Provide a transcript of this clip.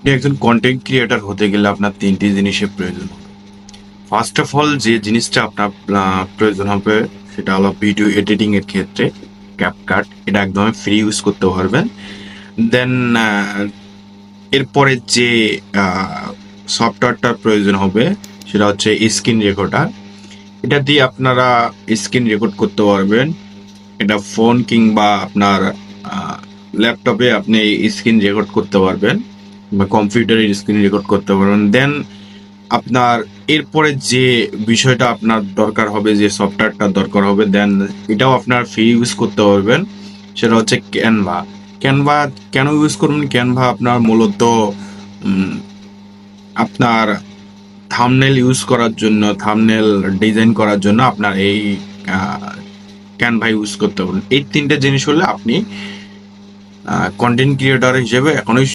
একজন content creator হতে গেলে আপনার তিনটি জিনিসের প্রয়োজন হবে। ফার্স্ট অফ অল যে জিনিসটা আপনার প্রয়োজন হবে সেটা হলো ভিডিও এডিটিং এর ক্ষেত্রে ক্যাপকাট, এটা একদমই ফ্রি ইউজ করতে পারবেন। দেন এরপরে যে সফটওয়্যারটার প্রয়োজন হবে সেটা হচ্ছে স্ক্রিন রেকর্ডার। এটা দিয়ে আপনারা স্ক্রিন রেকর্ড করতে পারবেন। এটা ফোন কিংবা আপনার ল্যাপটপে আপনি স্ক্রিন রেকর্ড করতে পারবেন বা কম্পিউটারে স্ক্রিন রেকর্ড করতে পারবেন। দেন আপনার এরপরে যে বিষয়টা আপনার দরকার হবে, যে সফটওয়্যারটা দরকার হবে, দেন এটাও আপনার ফ্রি ইউজ করতে পারবেন। সেটা হচ্ছে ক্যানভা। ক্যানভা কেন ইউজ করবেন? ক্যানভা আপনার মূলত উম, আপনার থাম্বনেল ইউজ করার জন্য, থাম্বনেল ডিজাইন করার জন্য আপনার এই ক্যানভা ইউজ করতে পারবেন। এই তিনটে জিনিস হলে আপনি কন্টেন্ট ক্রিয়েটর হিসেবে এখনোই